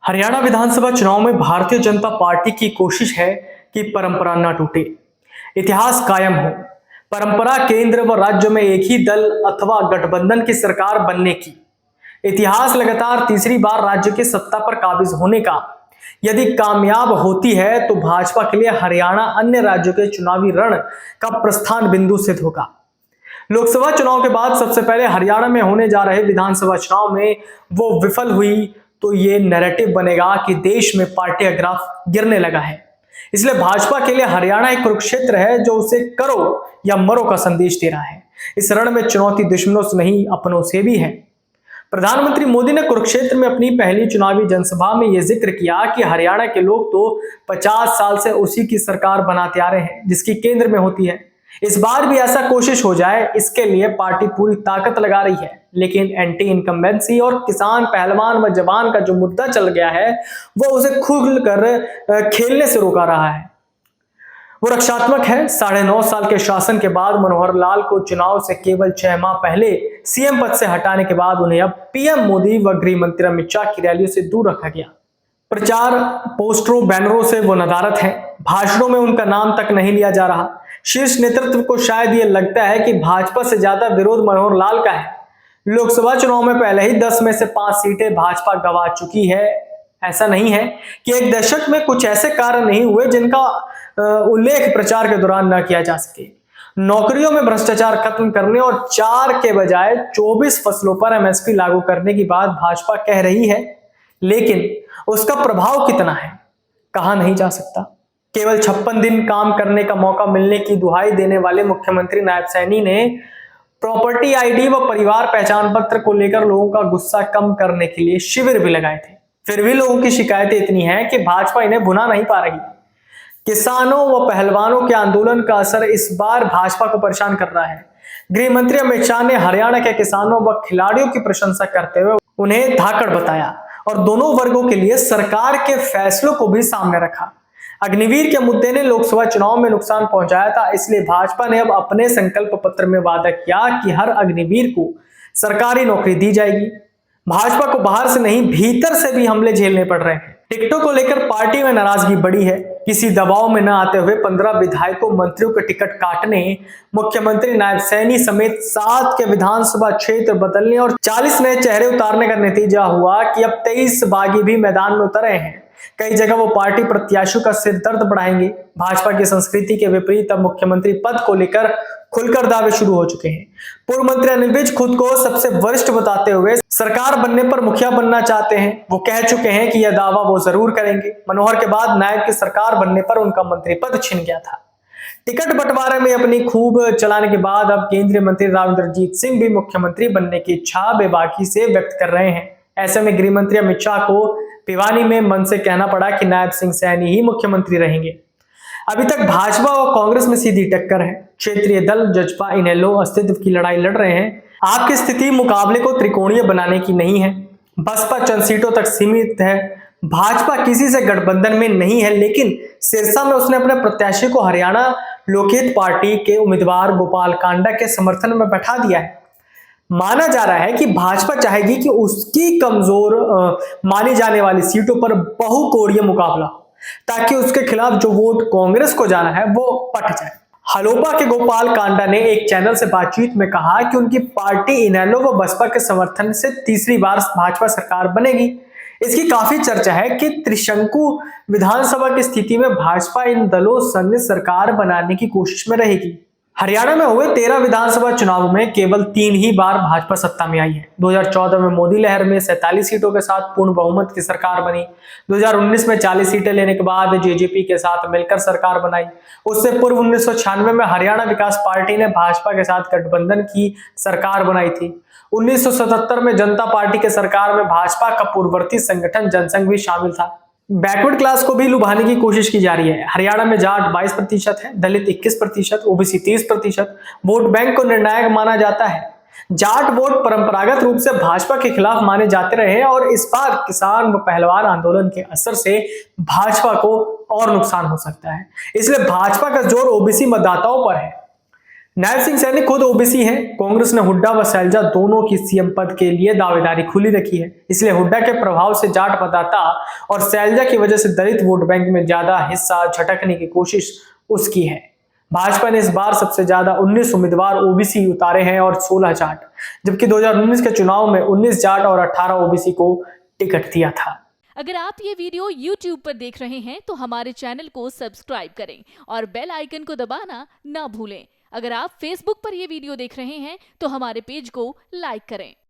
हरियाणा विधानसभा चुनाव में भारतीय जनता पार्टी की कोशिश है कि परंपरा न टूटे, इतिहास कायम हो। परंपरा केंद्र व राज्य में एक ही दल अथवा गठबंधन की सरकार बनने की, इतिहास लगातार तीसरी बार राज्य की सत्ता पर काबिज होने का। यदि कामयाब होती है तो भाजपा के लिए हरियाणा अन्य राज्यों के चुनावी रण का प्रस्थान बिंदु सिद्ध होगा। लोकसभा चुनाव के बाद सबसे पहले हरियाणा में होने जा रहे विधानसभा चुनाव में वो विफल हुई तो ये नैरेटिव बनेगा कि देश में पार्टी का ग्राफ गिरने लगा है। इसलिए भाजपा के लिए हरियाणा एक कुरुक्षेत्र है जो उसे करो या मरो का संदेश दे रहा है। इस रण में चुनौती दुश्मनों से नहीं अपनों से भी है। प्रधानमंत्री मोदी ने कुरुक्षेत्र में अपनी पहली चुनावी जनसभा में यह जिक्र किया कि हरियाणा के लोग तो 50 साल से उसी की सरकार बनाते आ रहे हैं जिसकी केंद्र में होती है। इस बार भी ऐसा कोशिश हो जाए, इसके लिए पार्टी पूरी ताकत लगा रही है। लेकिन एंटी इनकम्बेंसी और किसान, पहलवान व जवान का जो मुद्दा चल गया है वो उसे खुलकर खेलने से रोका रहा है। वो रक्षात्मक है। 9.5 साल के शासन के बाद मनोहर लाल को चुनाव से केवल 6 माह पहले सीएम पद से हटाने के बाद उन्हें अब पीएम मोदी व गृह मंत्री अमित शाह की रैलियों से दूर रखा गया। प्रचार पोस्टरों, बैनरों से वो नदारत है। भाषणों में उनका नाम तक नहीं लिया जा रहा। शीर्ष नेतृत्व को शायद ये लगता है कि भाजपा से ज्यादा विरोध मनोहर लाल का है। लोकसभा चुनाव में पहले ही 10 में से 5 सीटें भाजपा गंवा चुकी है। ऐसा नहीं है कि एक दशक में कुछ ऐसे कार्य नहीं हुए जिनका उल्लेख प्रचार के दौरान न किया जा सके। नौकरियों में भ्रष्टाचार खत्म करने और 4 के बजाय 24 फसलों पर एमएसपी लागू करने की बात भाजपा कह रही है, लेकिन उसका प्रभाव कितना है कहा नहीं जा सकता। केवल 56 दिन काम करने का मौका मिलने की दुहाई देने वाले मुख्यमंत्री नायब सैनी ने प्रॉपर्टी आईडी व परिवार पहचान पत्र को लेकर लोगों का गुस्सा कम करने के लिए शिविर भी लगाए थे। फिर भी लोगों की शिकायतें इतनी हैं कि भाजपा इन्हें भुना नहीं पा रही। किसानों व पहलवानों के आंदोलन का असर इस बार भाजपा को परेशान कर रहा है। गृह मंत्री अमित शाह ने हरियाणा के किसानों व खिलाड़ियों की प्रशंसा करते हुए उन्हें धाकड़ बताया और दोनों वर्गों के लिए सरकार के फैसलों को भी सामने रखा। अग्निवीर के मुद्दे ने लोकसभा चुनाव में नुकसान पहुंचाया था, इसलिए भाजपा ने अब अपने संकल्प पत्र में वादा किया कि हर अग्निवीर को सरकारी नौकरी दी जाएगी। भाजपा को बाहर से नहीं, भीतर से भी हमले झेलने पड़ रहे हैं। टिकटों को लेकर पार्टी में नाराजगी बढ़ी है। किसी दबाव में न आते हुए 15 विधायकों, मंत्रियों के टिकट काटने, मुख्यमंत्री नायब सैनी समेत 7 के विधानसभा क्षेत्र बदलने और 40 नए चेहरे उतारने का नतीजा हुआ कि अब 23 बागी भी मैदान में उतरे हैं। कई जगह वो पार्टी प्रत्याशियों का सिर दर्द बढ़ाएंगे। भाजपा की संस्कृति के विपरीत अब मुख्यमंत्री पद को लेकर खुलकर दावे शुरू हो चुके हैं। पूर्व मंत्री अनिल विज खुद को सबसे वरिष्ठ बताते हुए सरकार बनने पर मुखिया बनना चाहते हैं। वो कह चुके हैं कि यह दावा वो जरूर करेंगे। मनोहर के बाद नायब की सरकार बनने पर उनका मंत्री पद छिन गया था। टिकट बंटवारे में अपनी खूब चलाने के बाद अब केंद्रीय मंत्री राव इंद्रजीत सिंह भी मुख्यमंत्री बनने की इच्छा बेबाकी से व्यक्त कर रहे हैं। ऐसे में गृह मंत्री अमित शाह को भिवानी में मन से कहना पड़ा कि नायब सिंह सैनी ही मुख्यमंत्री रहेंगे। अभी तक भाजपा और कांग्रेस में सीधी टक्कर है। क्षेत्रीय दल जजपा इनेलो अस्तित्व की लड़ाई लड़ रहे हैं। आपकी स्थिति मुकाबले को त्रिकोणीय बनाने की नहीं है। बसपा चंद सीटों तक सीमित है। भाजपा किसी से गठबंधन में नहीं है, लेकिन सिरसा में उसने अपने प्रत्याशी को हरियाणा लोकहित पार्टी के उम्मीदवार गोपाल कांडा के समर्थन में बैठा दिया है। माना जा रहा है कि भाजपा चाहेगी कि उसकी कमजोर मानी जाने वाली सीटों पर बहुकोणीय मुकाबला हो, ताकि उसके खिलाफ जो वोट कांग्रेस को जाना है वो पट जाए। हलोपा के गोपाल कांडा ने एक चैनल से बातचीत में कहा कि उनकी पार्टी इनेलो व बसपा के समर्थन से तीसरी बार भाजपा सरकार बनेगी। इसकी काफी चर्चा है कि त्रिशंकु विधानसभा की स्थिति में भाजपा इन दलों संग सरकार बनाने की कोशिश में रहेगी। हरियाणा में हुए 13 विधानसभा चुनावों में केवल 3 ही बार भाजपा सत्ता में आई है। 2014 में मोदी लहर में 47 सीटों के साथ पूर्ण बहुमत की सरकार बनी। 2019 में 40 सीटें लेने के बाद जेजेपी के साथ मिलकर सरकार बनाई। उससे पूर्व 1996 में हरियाणा विकास पार्टी ने भाजपा के साथ गठबंधन की सरकार बनाई थी। 1977 में जनता पार्टी के सरकार में भाजपा का पूर्ववर्ती संगठन जनसंघ भी शामिल था। बैकवर्ड क्लास को भी लुभाने की कोशिश की जा रही है। हरियाणा में जाट 22% है, दलित 21%, ओबीसी 30%। वोट बैंक को निर्णायक माना जाता है। जाट वोट परंपरागत रूप से भाजपा के खिलाफ माने जाते रहे और इस बार किसान व पहलवान आंदोलन के असर से भाजपा को और नुकसान हो सकता है। इसलिए भाजपा का जोर ओबीसी मतदाताओं पर है। नायब सिंह सैनी खुद ओबीसी हैं। कांग्रेस ने हुड्डा व शैलजा दोनों की सीएम पद के लिए दावेदारी खुली रखी है। इसलिए हुड्डा के प्रभाव से जाट मतदाता और शैलजा की वजह से दलित वोट बैंक में ज्यादा हिस्सा झटकने की कोशिश उसकी है। भाजपा ने इस बार सबसे ज्यादा 19 उम्मीदवार ओबीसी उतारे हैं और 16 जाट, जबकि 2019 के चुनाव में 19 जाट और 18 ओबीसी को टिकट दिया था। अगर आप ये वीडियो YouTube पर देख रहे हैं तो हमारे चैनल को सब्सक्राइब करें और बेल आइकन को दबाना ना भूलें। अगर आप Facebook पर ये वीडियो देख रहे हैं तो हमारे पेज को लाइक करें।